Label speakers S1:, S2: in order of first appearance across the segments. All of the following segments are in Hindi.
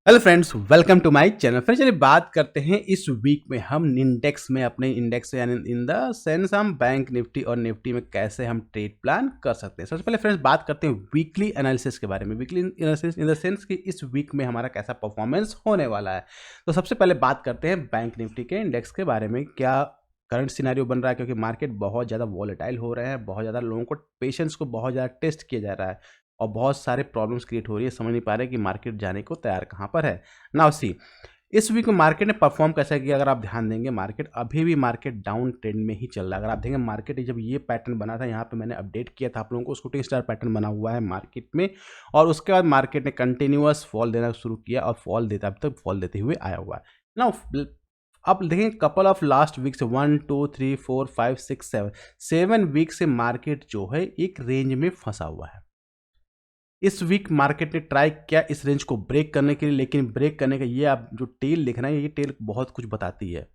S1: Hello friends, welcome to my channel. फिर चलिए बात करते हैं इस वीक में हम इंडेक्स में अपने इंडेक्स यानी इन द सेंस हम बैंक निफ्टी और निफ्टी में कैसे हम ट्रेड प्लान कर सकते हैं। सबसे पहले फ्रेंड्स बात करते हैं वीकली एनालिसिस के बारे में। Weekly analysis in the sense कि इस वीक में हमारा कैसा परफॉर्मेंस होने वाला है। तो सबसे पहले बात करते हैं बैंक निफ्टी के इंडेक्स के बारे में। क्या करंट सिनेरियो बन रहा है, क्योंकि मार्केट बहुत ज़्यादा वॉलेटाइल हो रहे हैं, बहुत ज़्यादा लोगों को पेशेंस को बहुत ज़्यादा टेस्ट किया जा रहा है और बहुत सारे प्रॉब्लम्स क्रिएट हो रही है, समझ नहीं पा रहे कि मार्केट जाने को तैयार कहाँ पर है। नाउ सी, इस वीक में मार्केट ने परफॉर्म कैसा किया अगर आप ध्यान देंगे, मार्केट अभी भी मार्केट डाउन ट्रेंड में ही चल रहा है। अगर आप देखेंगे मार्केट जब ये पैटर्न बना था, यहाँ पे मैंने अपडेट किया था आप लोगों को, शूटिंग स्टार पैटर्न बना हुआ है मार्केट में, और उसके बाद मार्केट ने कंटिन्यूअस फॉल देना शुरू किया और फॉल देता अभी तक फॉल देते हुए आया हुआ है। नाउ अब देखेंगे कपल ऑफ लास्ट वीक से 1 2 3 4 5 6 7 वीक से मार्केट जो है एक रेंज में फंसा हुआ है। इस वीक मार्केट ने ट्राई किया इस रेंज को ब्रेक करने के लिए, लेकिन ब्रेक करने का ये आप जो टेल लिख रहे हैं, ये टेल बहुत कुछ बताती है।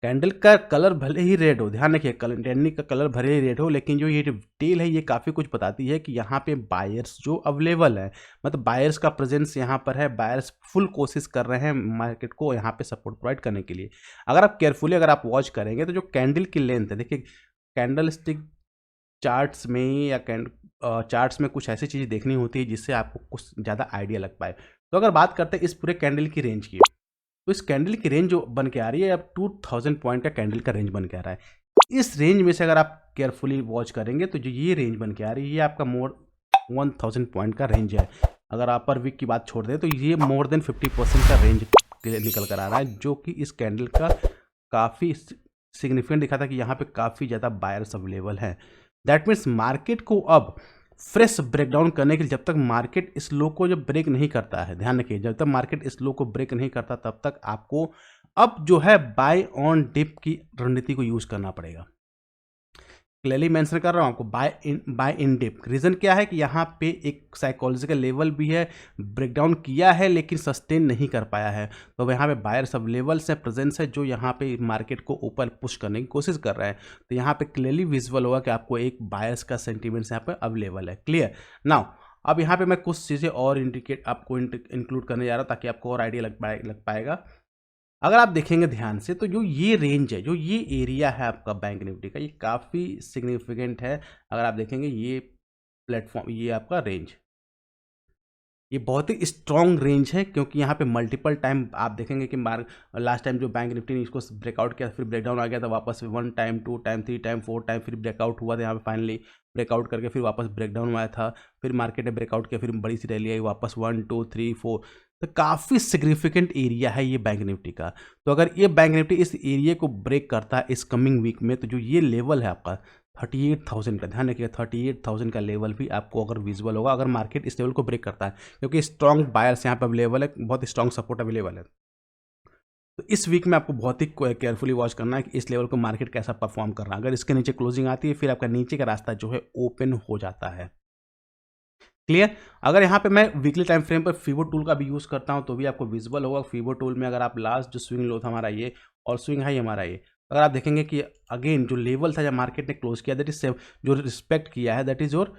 S1: कैंडल का कलर भले ही रेड हो, ध्यान रखिए, कैंडल का कलर भले ही रेड हो, लेकिन जो ये टेल है ये काफ़ी कुछ बताती है कि यहाँ पे बायर्स जो अवेलेबल है, मतलब बायर्स का प्रेजेंस यहाँ पर है। बायर्स फुल कोशिश कर रहे हैं मार्केट को यहाँ पे सपोर्ट प्रोवाइड करने के लिए। अगर आप केयरफुली अगर आप वॉच करेंगे तो जो कैंडल की लेंथ है, देखिए कैंडल स्टिक चार्ट्स में या चार्ट्स में कुछ ऐसी चीज़ें देखनी होती है जिससे आपको कुछ ज़्यादा आइडिया लग पाए। तो अगर बात करते हैं इस पूरे कैंडल की रेंज की, तो इस कैंडल की रेंज जो बन के आ रही है अब 2000 पॉइंट का कैंडल का रेंज बन के आ रहा है। इस रेंज में से अगर आप केयरफुली वॉच करेंगे तो जो ये रेंज बन के आ रही है ये आपका मोर 1000 पॉइंट का रेंज है। अगर आप पर वीक की बात छोड़ दें तो ये मोर देन 50% का रेंज निकल कर आ रहा है, जो कि इस कैंडल का काफ़ी सिग्निफिकेंट दिखा था कि यहाँ पे काफ़ी ज़्यादा बायर्स अवेलेबल हैं। दैट मीन्स मार्केट को अब फ्रेश ब्रेकडाउन करने के लिए, जब तक मार्केट इस लो को जब ब्रेक नहीं करता है, ध्यान रखिए, जब तक मार्केट इस लो को ब्रेक नहीं करता तब तक आपको अब जो है बाय ऑन डिप की रणनीति को यूज करना पड़ेगा। क्लियरली मेंशन कर रहा हूं आपको, बाय इन डिप। रीजन क्या है कि यहाँ पे एक साइकोलॉजिकल लेवल भी है, ब्रेकडाउन किया है लेकिन सस्टेन नहीं कर पाया है, तो यहाँ पे बायर्स अवेलेबल्स है, प्रेजेंस है, जो यहाँ पे मार्केट को ऊपर पुश करने की कोशिश कर रहे हैं। तो यहाँ पे क्लियरली विजुअल होगा कि आपको एक बायर्स का सेंटीमेंट्स यहाँ पे अवेलेबल है। क्लियर नाउ, अब यहाँ पे मैं कुछ चीज़ें और इंडिकेट आपको इंक्लूड करने जा रहा हूँ ताकि आपको और आइडिया लग पाएगा। अगर आप देखेंगे ध्यान से तो जो ये रेंज है, जो ये एरिया है आपका बैंक निफ्टी का, ये काफ़ी सिग्निफिकेंट है। अगर आप देखेंगे ये प्लेटफॉर्म, ये आपका रेंज, ये बहुत ही स्ट्रॉन्ग रेंज है, क्योंकि यहाँ पे मल्टीपल टाइम आप देखेंगे कि लास्ट टाइम जो बैंक निफ्टी ने इसको ब्रेकआउट किया, फिर ब्रेकडाउन आ गया था, वापस 1 टाइम 2 टाइम 3 टाइम 4 टाइम फिर ब्रेकआउट हुआ था, यहाँ पे फाइनली ब्रेकआउट करके फिर वापस ब्रेकडाउन आया था, फिर मार्केट ने ब्रेकआउट किया, फिर बड़ी सी रैली आई, वापस 1 2 3 4। तो काफ़ी सिग्निफिकेंट एरिया है ये बैंक निफ्टी का। तो अगर ये बैंक निफ्टी इस एरिया को ब्रेक करता है इस कमिंग वीक में, तो जो ये लेवल है आपका 38,000 का, ध्यान रखिएगा 38,000 का लेवल भी आपको अगर विजुअल होगा अगर मार्केट इस लेवल को ब्रेक करता है, क्योंकि स्ट्रॉन्ग बायर्स यहाँ पे अवेलेबल है, बहुत स्ट्रॉन्ग सपोर्ट अवेलेबल है। तो इस वीक में आपको बहुत ही केयरफुली वॉच करना है कि इस लेवल को मार्केट कैसा परफॉर्म कर रहा है। अगर इसके नीचे क्लोजिंग आती है फिर आपका नीचे का रास्ता जो है ओपन हो जाता है। क्लियर। अगर यहाँ पे मैं वीकली टाइम फ्रेम पर फीवो टूल का भी यूज़ करता हूँ तो भी आपको विजुअल होगा। फीवो टूल में अगर आप लास्ट जो स्विंग लो था हमारा ये और स्विंग हाई हमारा ये, अगर आप देखेंगे कि अगेन जो लेवल था जब मार्केट ने क्लोज किया, दैट इज जो रिस्पेक्ट किया है, दैट इज योर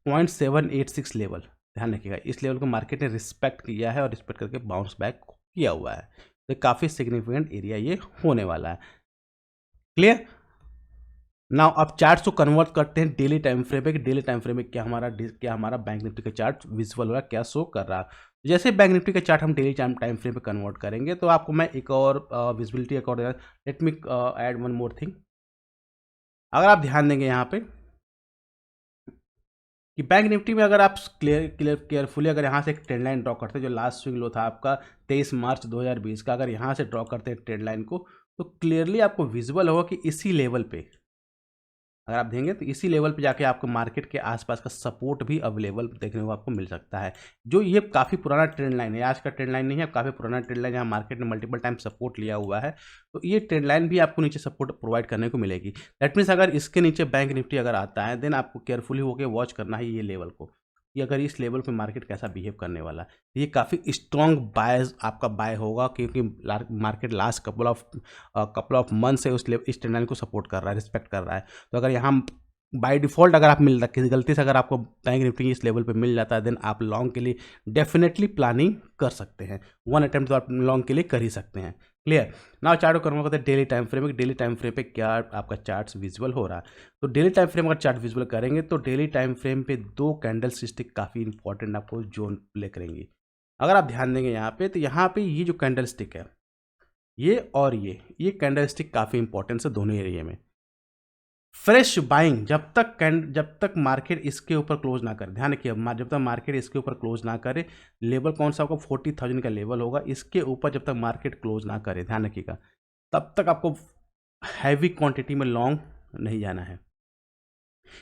S1: 0.786 लेवल। ध्यान रखिएगा, इस लेवल को मार्केट ने रिस्पेक्ट किया है और रिस्पेक्ट करके बाउंस बैक किया हुआ है। तो काफ़ी सिग्निफिकेंट एरिया ये होने वाला है। क्लियर। नाउ अब चार्ट्स को कन्वर्ट करते हैं डेली टाइम फ्रेम पे कि डेली टाइम फ्रेम में क्या हमारा बैंक निफ्टी का चार्ट विजुअल हो रहा है, क्या शो कर रहा है। जैसे बैंक निफ्टी का चार्ट हम डेली टाइम फ्रेम पे कन्वर्ट करेंगे तो आपको मैं एक और visibility according, let me add one more thing. अगर आप ध्यान देंगे यहाँ पे कि बैंक निफ्टी में अगर आप केयरफुली अगर यहाँ से एक ट्रेंड लाइन ड्रॉ करते हैं, जो लास्ट स्विंग लो था आपका 23 मार्च 2020 का, अगर यहाँ से ड्रॉ करते हैं ट्रेंड लाइन को, तो क्लियरली आपको विजुअल होगा कि इसी लेवल पे अगर आप देंगे तो इसी लेवल पे जाके आपको मार्केट के आसपास का सपोर्ट भी अवेलेबल देखने को आपको मिल सकता है। जो ये काफ़ी पुराना ट्रेंड लाइन है, आज का ट्रेंड लाइन नहीं है, काफ़ी पुराना ट्रेंड लाइन, जहाँ मार्केट ने मल्टीपल टाइम सपोर्ट लिया हुआ है, तो ये ट्रेंड लाइन भी आपको नीचे सपोर्ट प्रोवाइड करने को मिलेगी। दैट मीन्स अगर इसके नीचे बैंक निफ्टी अगर आता है, देन आपको केयरफुली होकर वॉच करना है ये लेवल को, कि अगर इस लेवल पे मार्केट कैसा बिहेव करने वाला है। ये काफ़ी स्ट्रॉन्ग बाय आपका बाय होगा, क्योंकि market last couple of month से इस ट्रेंड लाइन को सपोर्ट कर रहा है, रिस्पेक्ट कर रहा है। तो अगर यहाँ बाय डिफ़ॉल्ट अगर आप मिल रहा किसी गलती से अगर आपको बैंक निफ्टी इस लेवल पे मिल जाता है, देन आप लॉन्ग के लिए डेफिनेटली प्लानिंग कर सकते हैं। वन अटेम्प्ट तो आप लॉन्ग के लिए कर ही सकते हैं। क्लियर। नाउ चार्ट को करना होता है daily time frame. Daily time frame पे क्या आपका चार्ट्स विजुअल हो रहा है, तो डेली टाइम फ्रेम अगर चार्ट विजुअल करेंगे तो डेली टाइम फ्रेम पे 2 कैंडल स्टिक काफ़ी इंपॉर्टेंट आपको जोन प्ले करेंगी। अगर आप ध्यान देंगे यहाँ पे, तो यहाँ पे ये जो कैंडल स्टिक है, ये और ये कैंडल स्टिक काफ़ी इंपॉर्टेंट है दोनों एरिया में। फ्रेश बाइंग जब तक मार्केट इसके ऊपर क्लोज ना करे, ध्यान रखिए, जब तक मार्केट इसके ऊपर क्लोज ना करे, लेवल कौन सा होगा, 40,000 का लेवल होगा, इसके ऊपर जब तक मार्केट क्लोज ना करे, ध्यान रखिएगा, तब तक आपको हैवी क्वांटिटी में लॉन्ग नहीं जाना है।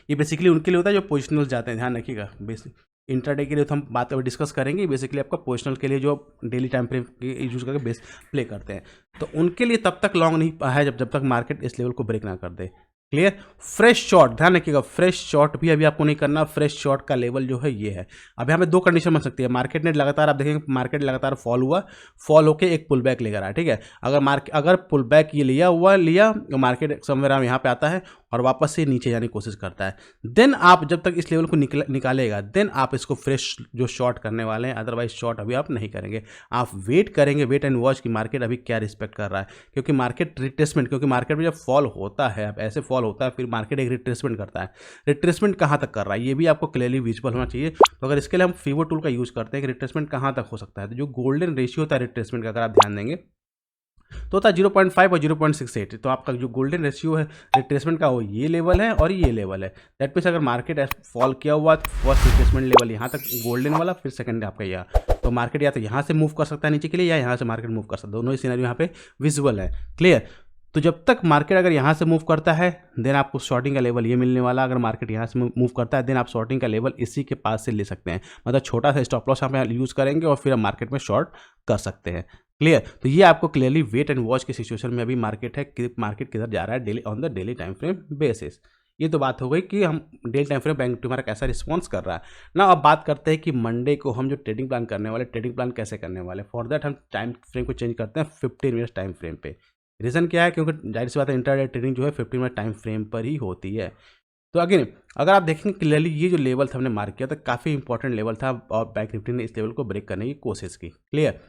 S1: ये बेसिकली उनके लिए होता है जो पोजिशनल जाते हैं, ध्यान रखिएगा। बेसिक इंट्राडे के लिए तो हम बात अभी डिस्कस करेंगे, बेसिकली आपका पोजिशनल के लिए जो डेली टाइम फ्रेम यूज करके बेस प्ले करते हैं, तो उनके लिए तब तक लॉन्ग नहीं है जब तक मार्केट इस लेवल को ब्रेक ना कर दे। क्लियर। फ्रेश शॉर्ट, ध्यान रखिएगा, फ्रेश शॉर्ट भी अभी आपको नहीं करना। फ्रेश शॉर्ट का लेवल जो है ये है। अब यहाँ पे 2 कंडीशन बन सकती है। मार्केट ने लगातार, आप देखेंगे मार्केट लगातार फॉल हुआ, फॉल होकर एक पुल बैक लेकर आया, ठीक है। अगर पुल बैक ये लिया मार्केट समवेयर यहाँ पे आता है और वापस से नीचे जाने की कोशिश करता है, देन आप जब तक इस लेवल को निकालेगा, देन आप इसको फ्रेश जो शॉर्ट करने वाले हैं। अदरवाइज शॉर्ट अभी आप नहीं करेंगे, आप वेट करेंगे, वेट एंड वॉच कि मार्केट अभी क्या रिस्पेक्ट कर रहा है। क्योंकि मार्केट रिट्रेसमेंट, क्योंकि मार्केट में जब फॉल होता है, अब ऐसे फॉल होता है, फिर मार्केट एक रिट्रेसमेंट करता है। रिट्रेसमेंट कहाँ तक कर रहा है ये भी आपको क्लियरली विजिबल होना चाहिए। तो अगर इसके लिए हम फीवर टूल का यूज़ करते हैं कि रिट्रेसमेंट कहाँ तक हो सकता है, तो जो गोल्डन रेशियो होता है रिट्रेसमेंट का, अगर आप ध्यान देंगे तो होता है 0.5 और 0.68। तो आपका जो गोल्डन रेशियो है रिट्रेसमेंट का, वो ये लेवल है और ये लेवल है। दैट मीन्स अगर मार्केट फॉल किया हुआ तो फर्स्ट रिट्रेसमेंट लेवल यहाँ तक गोल्डन वाला, फिर सेकंड आपका यहाँ, तो मार्केट या तो यहाँ से मूव कर सकता है नीचे के लिए, या यहाँ से मार्केट मूव कर सकता है। दोनों ही सिनेरियो यहाँ पे विजुअल है। क्लियर। तो जब तक मार्केट अगर यहाँ से मूव करता है, देन आपको शॉर्टिंग का लेवल ये मिलने वाला। अगर मार्केट यहाँ से मूव करता है, देन आप शॉर्टिंग का लेवल इसी के पास से ले सकते हैं। मतलब छोटा सा स्टॉप लॉस यहाँ पे यूज़ करेंगे और फिर आप मार्केट में शॉर्ट कर सकते हैं। क्लियर। तो ये आपको क्लियरली वेट एंड वॉच की सिचुएशन में अभी मार्केट है कि मार्केट किधर जा रहा है daily on the daily time frame basis. ये तो बात हो गई कि हम डेली टाइम फ्रेम बैंक तुम्हारा कैसा रिस्पॉन्स कर रहा है ना। अब बात करते हैं कि मंडे को हम जो ट्रेडिंग प्लान करने वाले, ट्रेडिंग प्लान कैसे करने वाले। फॉर दैट हम टाइम फ्रेम को चेंज करते हैं 15 मिनट्स टाइम फ्रेम पे। रीज़न क्या है, क्योंकि जाहिर सी बात है इंट्राडे ट्रेडिंग जो है 15 मिनट टाइम फ्रेम पर ही होती है। तो अगेन अगर आप देखेंगे क्लियरली, ये जो लेवल था हमने मार्क किया था, काफ़ी इंपॉर्टेंट लेवल था और बैंक निफ्टी ने इस लेवल को ब्रेक करने की कोशिश की। क्लियर।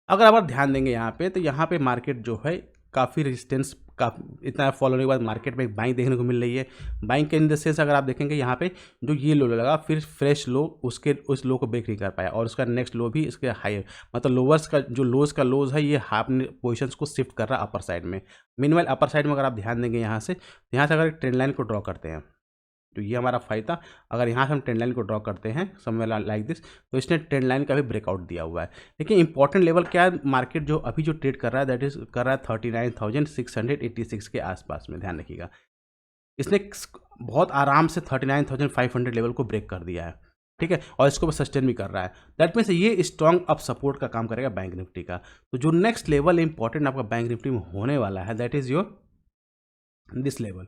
S1: अगर आप ध्यान देंगे यहाँ पे, तो यहाँ पे मार्केट जो है काफ़ी रेजिस्टेंस, काफ़ी इतना फॉल होने के बाद मार्केट में एक बाइंग देखने को मिल रही है। बाइंग के इन द सेंस अगर आप देखेंगे यहाँ पे जो ये लो लगा, फिर फ्रेश लो उस लो को ब्रेक नहीं कर पाया और उसका नेक्स्ट लो भी इसके हाई, मतलब लोअर्स का जो लोज है, ये हाफ पोजिशंस को शिफ्ट कर रहा है अपर साइड में। मीनवाइल अपर साइड में अगर आप ध्यान देंगे यहाँ से अगर एक ट्रेंड लाइन को ड्रॉ करते हैं, तो ये हमारा फायदा। अगर यहाँ से हम ट्रेंड लाइन को ड्रॉ करते हैं समवेयर लाइक दिस, तो इसने ट्रेंड लाइन का भी ब्रेकआउट दिया हुआ है। लेकिन इंपॉर्टेंट लेवल क्या है, मार्केट जो अभी जो ट्रेड कर रहा है, दैट इज कर रहा है 39,686 के आसपास में। ध्यान रखिएगा, इसने बहुत आराम से 39,500 लेवल को ब्रेक कर दिया है, ठीक है, और इसको सस्टेन भी कर रहा है। दैट मीन्स ये स्ट्रॉन्ग अप सपोर्ट का काम करेगा बैंक निफ्टी का। तो जो नेक्स्ट लेवल इंपॉर्टेंट आपका बैंक निफ्टी में होने वाला है, that is your this level,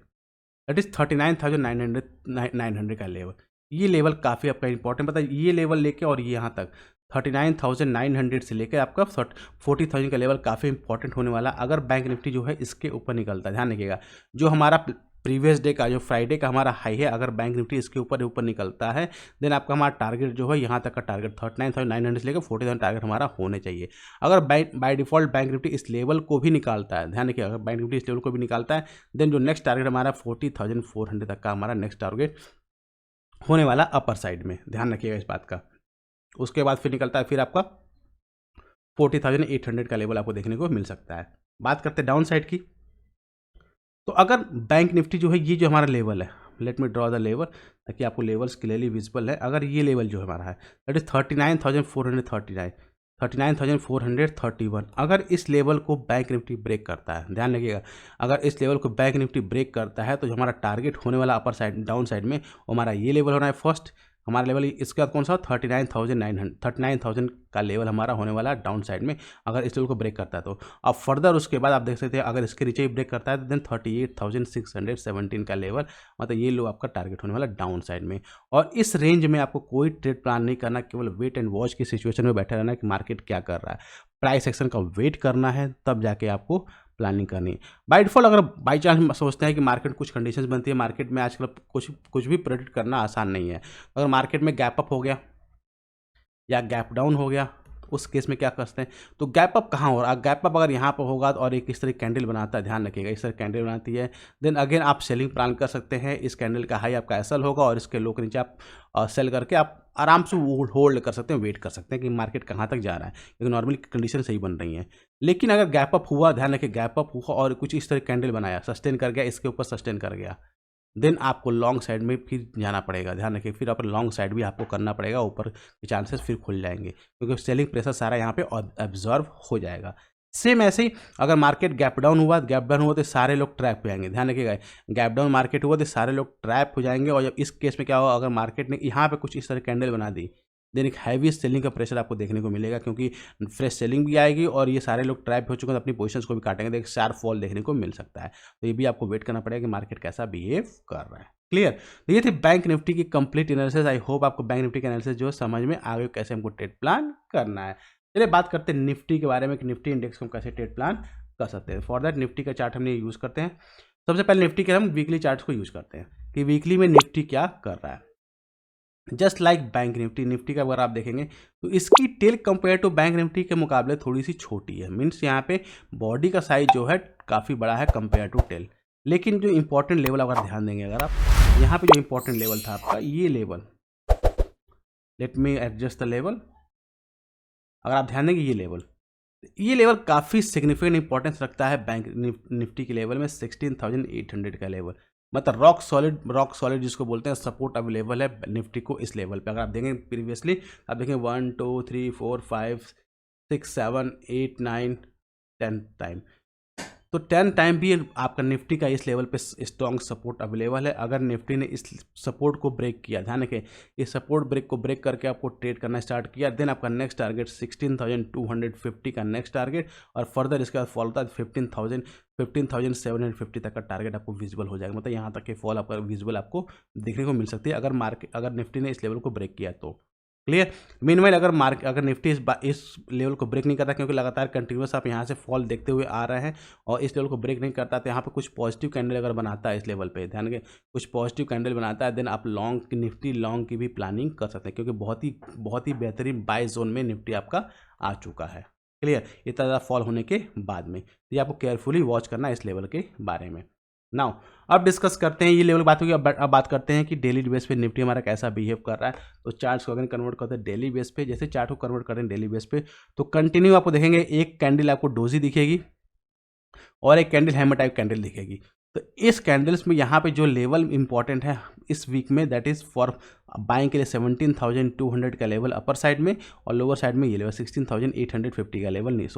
S1: that is 39,900 का लेवल। ये लेवल काफ़ी आपका इंपॉर्टेंट, पता है, ये लेवल लेके और ये यहाँ तक 39,900 से लेकर आपका 40,000 का लेवल काफ़ी इंपॉर्टेंट होने वाला। अगर बैंक निफ्टी जो है इसके ऊपर निकलता है, ध्यान रखिएगा, जो हमारा प्रीवियस डे का जो फ्राइडे का हमारा हाई है, अगर बैंक निफ्टी इसके ऊपर निकलता है, देन आपका हमारा टारगेट जो है यहाँ तक का टारगेट 39,900 से लेकर 40,000 टारगेट हमारा होने चाहिए। अगर बाय डिफॉल्ट बैंक निफ्टी इस लेवल को भी निकालता है, ध्यान रखिए, अगर बैंक निफ्टी इस लेवल को भी निकालता है, देन जो नेक्स्ट टारगेट हमारा 40,400 तक का हमारा नेक्स्ट टारगेट होने वाला अपर साइड में। ध्यान रखिएगा इस बात का। उसके बाद फिर निकलता है फिर आपका 40,800 का लेवल आपको देखने को मिल सकता है। बात करते हैं डाउन साइड की, तो अगर बैंक निफ्टी जो है, ये जो हमारा लेवल है, let me draw the level ताकि आपको लेवल्स क्लियरली विजिबल है। अगर ये लेवल जो हमारा है दैट इज 39,439, 39,431, अगर इस लेवल को बैंक निफ्टी ब्रेक करता है, ध्यान रखिएगा, अगर इस लेवल को बैंक निफ्टी ब्रेक करता है, तो जो हमारा टारगेट होने वाला अपर साइड डाउन साइड में, वो हमारा ये लेवल होना है फर्स्ट हमारा लेवल। इसके बाद कौन सा 39,000 का लेवल हमारा होने वाला डाउन साइड में, अगर इस लेवल को ब्रेक करता है तो। अब फर्दर उसके बाद आप देख सकते हैं, अगर इसके नीचे ही ब्रेक करता है तो देन 38,617 का लेवल, मतलब ये लो आपका टारगेट होने वाला डाउन साइड में। और इस रेंज में आपको कोई ट्रेड प्लान नहीं करना, केवल वेट एंड वॉच की सिचुएशन में बैठे रहना कि मार्केट क्या कर रहा है। प्राइस एक्शन का वेट करना है, तब जाके आपको प्लानिंग करनी है। बाय डिफ़ॉल्ट अगर बाई चांस हम सोचते हैं कि मार्केट कुछ कंडीशंस बनती है, मार्केट में आजकल कुछ भी प्रेडिक्ट करना आसान नहीं है। अगर मार्केट में गैप अप हो गया या गैप डाउन हो गया, उस केस में क्या करते हैं, तो गैप अप कहाँ हो रहा है, गैप अप अगर यहाँ पर होगा और एक इस तरह कैंडल बनाता है, ध्यान रखिएगा, इस तरह कैंडल बनाती है, देन अगेन आप सेलिंग प्लान कर सकते हैं। इस कैंडल का हाई आपका एसएल होगा और इसके लो के नीचे आप सेल करके आप आराम से होल्ड कर सकते हैं, वेट कर सकते हैं कि मार्केट कहाँ तक जा रहा है, क्योंकि नॉर्मली कंडीशन सही बन रही है। लेकिन अगर गैप अप हुआ, ध्यान रखिए, गैप अप हुआ और कुछ इस तरह कैंडल बनाया, सस्टेन कर गया, इसके ऊपर सस्टेन कर गया, देन आपको लॉन्ग साइड में फिर जाना पड़ेगा। ध्यान रखिए, फिर अपन लॉन्ग साइड भी आपको करना पड़ेगा, ऊपर के चांसेस फिर खुल जाएंगे, क्योंकि सेलिंग प्रेशर सारा यहाँ पे एब्जॉर्व हो जाएगा। सेम ऐसे ही अगर मार्केट गैप डाउन हुआ तो सारे लोग ट्रैप हो जाएंगे। ध्यान रखिएगा, गैप डाउन मार्केट हुआ तो सारे लोग ट्रैप हो जाएंगे। और जब इस केस में क्या होगा, अगर मार्केट ने यहाँ पे कुछ इस तरह कैंडल बना दी, देन एक हैवी सेलिंग का प्रेशर आपको देखने को मिलेगा, क्योंकि फ्रेश सेलिंग भी आएगी और ये सारे लोग ट्रैप हो चुके हैं, तो अपनी पोजीशंस को भी काटेंगे, तो एक शार्प फॉल देखने को मिल सकता है। तो ये भी आपको वेट करना पड़ेगा कि मार्केट कैसा बिहेव कर रहा है। क्लियर। तो ये थे बैंक निफ्टी की कंप्लीट एनालिसिस। आई होप आपको बैंक निफ्टी का एनालिसिस जो समझ में आ गया, कैसे हमको ट्रेड प्लान करना है। चलिए बात करते हैं निफ्टी के बारे में कि निफ्टी इंडेक्स को हम कैसे ट्रेड प्लान कर सकते हैं। फॉर दैट निफ्टी का चार्ट हमने यूज़ करते हैं। सबसे पहले निफ्टी के हम वीकली चार्ट्स को यूज़ करते हैं कि वीकली में निफ्टी क्या कर रहा है। जस्ट लाइक बैंक निफ्टी का अगर आप देखेंगे तो इसकी tail compare to bank Nifty के मुकाबले थोड़ी सी छोटी है। मीन्स यहाँ पे बॉडी का साइज जो है काफ़ी बड़ा है कंपेयर टू टेल। लेकिन जो इंपॉर्टेंट लेवल अगर ध्यान देंगे, अगर आप यहाँ पे जो इंपॉर्टेंट लेवल था आपका ये level, let me adjust the level, अगर आप ध्यान देंगे ये लेवल काफ़ी सिग्निफिकेंट इंपॉर्टेंस रखता है बैंक निफ्टी के लेवल में। 16,800 का लेवल मतलब रॉक सॉलिड जिसको बोलते हैं, सपोर्ट अवेलेबल है निफ्टी को इस लेवल पे। अगर आप देखें प्रीवियसली, आप देखें 1 2 3 4 5 6 7 8 9 10 टाइम, तो 10 टाइम भी आपका निफ्टी का इस लेवल पे स्ट्रॉन्ग सपोर्ट अवेलेबल है। अगर निफ्टी ने इस सपोर्ट को ब्रेक किया, ध्यान रखें, इस सपोर्ट ब्रेक को ब्रेक करके आपको ट्रेड करना स्टार्ट किया, देन आपका नेक्स्ट टारगेट 16,250 का नेक्स्ट टारगेट, और फर्दर इसके बाद फॉल होता है 15,750 तक का टारगेट आपको विजिबल हो जाएगा। मतलब यहाँ तक के फॉल आपका विजिबल आपको देखने को मिल सकती है अगर निफ्टी ने इस लेवल को ब्रेक किया तो। क्लियर। मीनवाइल अगर निफ्टी इस लेवल को ब्रेक नहीं करता, क्योंकि लगातार कंटिन्यूस आप यहाँ से फॉल देखते हुए आ रहे हैं और इस लेवल को ब्रेक नहीं करता, तो यहाँ पे कुछ पॉजिटिव कैंडल अगर बनाता है इस लेवल पे, ध्यान के कुछ पॉजिटिव कैंडल बनाता है, देन आप निफ्टी लॉन्ग की भी प्लानिंग कर सकते हैं, क्योंकि बहुत ही बेहतरीन बाय जोन में निफ्टी आपका आ चुका है। क्लियर। इतना ज़्यादा फॉल होने के बाद में ये आपको केयरफुली वॉच करना है इस लेवल के बारे में। नाउ अब डिस्कस करते हैं, ये लेवल बात होगी। अब बात करते हैं कि डेली बेस पे निफ्टी हमारा कैसा बिहेव कर रहा है। तो चार्ट्स को अगर कन्वर्ट करते हैं डेली बेस पे, जैसे चार्ट को कन्वर्ट करते हैं डेली बेस पे, तो कंटिन्यू आपको देखेंगे एक कैंडल आपको डोजी दिखेगी और एक कैंडल हैमर टाइप कैंडल दिखेगी। तो इस कैंडल्स में यहाँ पे जो लेवल इंपॉर्टेंट है इस वीक में, दैट इज़ फॉर बाइंग के लिए 17,200 का लेवल अपर साइड में, और लोअर साइड में ये लेवल 16,850 का लेवल, नहीं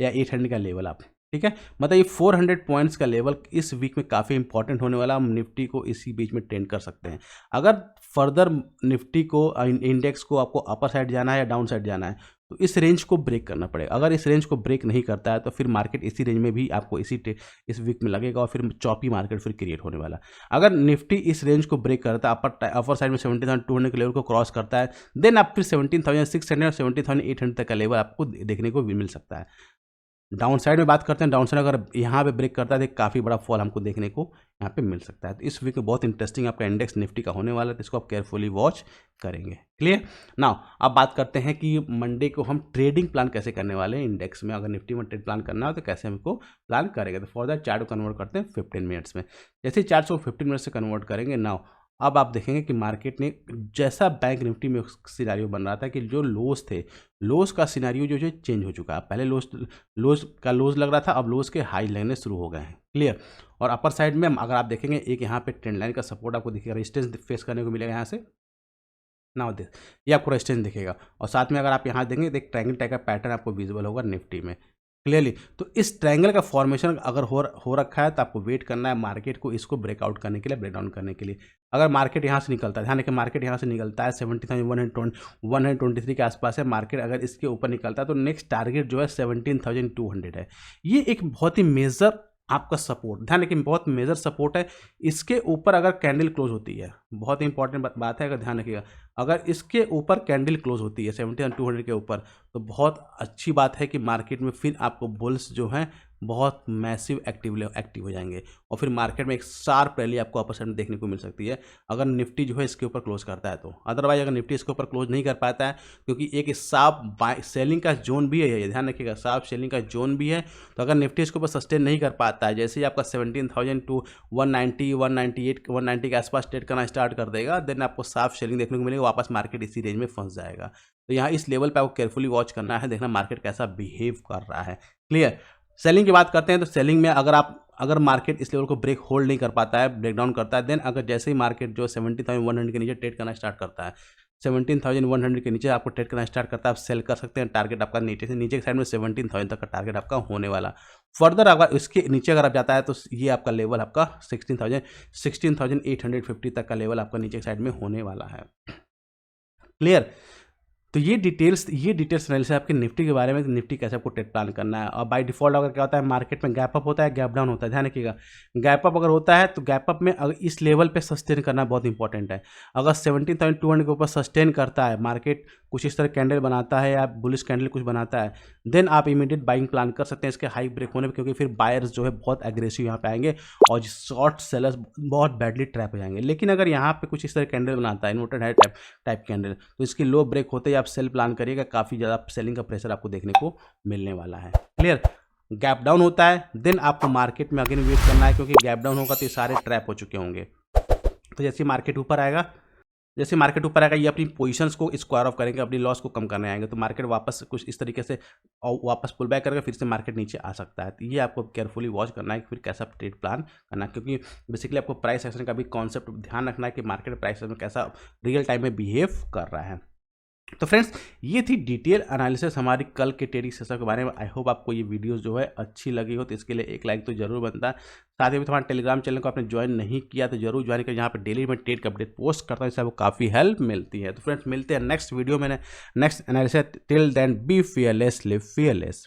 S1: या 800 का लेवल आप, ठीक है। मतलब ये 400 पॉइंट्स का लेवल इस वीक में काफ़ी इंपॉर्टेंट होने वाला। हम निफ्टी को इसी बीच में ट्रेंड कर सकते हैं। अगर फर्दर निफ्टी को इंडेक्स को आपको अपर साइड जाना है या डाउन साइड जाना है, तो इस रेंज को ब्रेक करना पड़ेगा। अगर इस रेंज को ब्रेक नहीं करता है तो फिर मार्केट इसी रेंज में भी आपको इस वीक में लगेगा और फिर चॉपी मार्केट फिर क्रिएट होने वाला। अगर निफ्टी इस रेंज को ब्रेक करता है, अपर साइड में 17,200 के लेवल को क्रॉस करता है, देन आप फिर 17,600 और 17,800 तक का लेवल आपको देखने को भी मिल सकता है। डाउन साइड में बात करते हैं, डाउन साइड अगर यहाँ पे ब्रेक करता है तो काफ़ी बड़ा फॉल हमको देखने को यहाँ पे मिल सकता है। तो इस वीक में बहुत इंटरेस्टिंग आपका इंडेक्स निफ्टी का होने वाला है, तो इसको आप केयरफुली वॉच करेंगे। क्लियर। नाउ अब बात करते हैं कि मंडे को हम ट्रेडिंग प्लान कैसे करने वाले हैं इंडेक्स में। अगर निफ्टी में ट्रेड प्लान करना हो तो कैसे हमको प्लान करेंगे। तो फॉर दैट चार्ट को कन्वर्ट करते हैं 15 मिनट्स में। जैसे चार्ट को 15 मिनट्स से कन्वर्ट करेंगे, नाउ अब आप देखेंगे कि मार्केट ने जैसा बैंक निफ्टी में सिनारियो बन रहा था कि जो लोज थे, लोज का सिनारियो जो है चेंज हो चुका है। पहले लोज लग रहा था, अब लोज के हाई लगने शुरू हो गए हैं। क्लियर। और अपर साइड में अगर आप देखेंगे एक यहाँ पे ट्रेंड लाइन का सपोर्ट आपको दिखेगा, रेजिस्टेंस फेस करने को मिलेगा यहाँ से, नाउ दिस ये आपको रेजिस्टेंस दिखेगा। और साथ में अगर आप यहाँ देखेंगे तो एक ट्रायंगल टाइप का पैटर्न आपको विजिबल होगा निफ्टी में क्लियरली। तो इस ट्रायंगल का फॉर्मेशन अगर हो रखा है तो आपको वेट करना है मार्केट को इसको ब्रेकआउट करने के लिए, ब्रेक डाउन करने के लिए। अगर मार्केट यहाँ से निकलता है, ध्यान रखिए मार्केट यहाँ से निकलता है 17,123 के आसपास है मार्केट, अगर इसके ऊपर निकलता है तो नेक्स्ट टारगेट जो है 17,200 है। ये एक बहुत ही मेजर आपका सपोर्ट, ध्यान रखिए बहुत मेजर सपोर्ट है। इसके ऊपर अगर कैंडल क्लोज होती है, बहुत इंपॉर्टेंट बात है, अगर ध्यान रखिएगा, अगर इसके ऊपर कैंडल क्लोज होती है 17,200 के ऊपर, तो बहुत अच्छी बात है कि मार्केट में फिर आपको बुल्स जो हैं बहुत मैसिव एक्टिव हो जाएंगे और फिर मार्केट में एक शार्प रैली आपको अपर साइड में देखने को मिल सकती है अगर निफ्टी जो है इसके ऊपर क्लोज करता है तो। अदरवाइज अगर निफ्टी इसके ऊपर क्लोज नहीं कर पाता है, क्योंकि एक शार्प सेलिंग का जोन भी है, ध्यान रखिएगा शार्प सेलिंग का जोन भी है, तो अगर निफ्टी इसके ऊपर सस्टेन नहीं कर पाता है, जैसे ही आपका 17,000 टू 190 198 190 के आसपास ट्रेड करना स्टार्ट कर देगा, देन आपको शार्प सेलिंग देखने को मिलेगा, वापस मार्केट इसी रेंज में फंस जाएगा। तो यहाँ इस लेवल पे आपको केयरफुली वॉच करना है, देखना मार्केट कैसा बिहेव कर रहा है। क्लियर। सेलिंग की बात करते हैं तो सेलिंग में अगर मार्केट इस लेवल को ब्रेक होल्ड नहीं कर पाता है, ब्रेक डाउन करता है, देन अगर जैसे ही मार्केट जो 17,100 के नीचे ट्रेड करना स्टार्ट करता है, 17,100 के नीचे आपको ट्रेड करना स्टार्ट करता है, आप सेल कर सकते हैं। टारगेट आपका नीचे के साइड में 17,000 तक का टारगेट आपका होने वाला। फर्दर अगर इसके नीचे अगर आप जाता है तो ये आपका लेवल आपका 16,850 तक का लेवल आपका नीचे के साइड में होने वाला है। क्लियर। तो ये डिटेल्स एनालिसिस है आपके निफ्टी के बारे में, निफ्टी कैसे आपको ट्रेड प्लान करना है। और बाय डिफॉल्ट अगर क्या होता है, मार्केट में गैप अप होता है, गैप डाउन होता है, ध्यान रखिएगा। गैप अप अगर होता है तो गैप अप में अगर इस लेवल पे सस्टेन करना बहुत इंपॉर्टेंट है। अगर 17,200 के ऊपर सस्टेन करता है मार्केट, कुछ इस तरह कैंडल बनाता है या बुलिश कैंडल कुछ बनाता है, देन आप इमीडिएट बाइंग प्लान कर सकते हैं इसके हाई ब्रेक होने पर, क्योंकि फिर बायर्स जो है बहुत एग्रेसिव यहाँ पे आएंगे और शॉर्ट सेलर्स बहुत बैडली ट्रैप हो जाएंगे। लेकिन अगर यहाँ पे कुछ इस तरह कैंडल बनाता है, इन्वर्टेड है टाइप कैंडल, तो इसकी लो ब्रेक होते ही आप सेल प्लान करिएगा, काफ़ी ज़्यादा सेलिंग का प्रेशर आपको देखने को मिलने वाला है। क्लियर। गैप डाउन होता है, देन आपको मार्केट में अगेन वेट करना है, क्योंकि गैप डाउन होगा तो ये सारे ट्रैप हो चुके होंगे। तो जैसे मार्केट ऊपर आएगा, ये अपनी पोजीशंस को स्क्वायर ऑफ करेंगे, अपनी लॉस को कम करने आएंगे, तो मार्केट वापस कुछ इस तरीके से वापस पुल बैक करके फिर से मार्केट नीचे आ सकता है। तो ये आपको केयरफुली वॉच करना है कि फिर कैसा ट्रेड प्लान करना है, क्योंकि बेसिकली आपको प्राइस एक्शन का भी कॉन्सेप्ट ध्यान रखना है कि मार्केट प्राइस में कैसा रियल टाइम में बिहेव कर रहा है। तो फ्रेंड्स, ये थी डिटेल एनालिसिस हमारी कल के ट्रेडिंग सेशन के बारे में। आई होप आपको ये वीडियो जो है अच्छी लगी हो, तो इसके लिए एक लाइक तो जरूर बनता है। साथ ही में हमारे टेलीग्राम चैनल को आपने ज्वाइन नहीं किया तो जरूर ज्वाइन करें, यहाँ पे डेली में ट्रेड का अपडेट पोस्ट करता हूँ, इससे आपको काफ़ी हेल्प मिलती है। तो फ्रेंड्स, मिलते हैं नेक्स्ट वीडियो में next analysis. Till then be fearless, live fearless.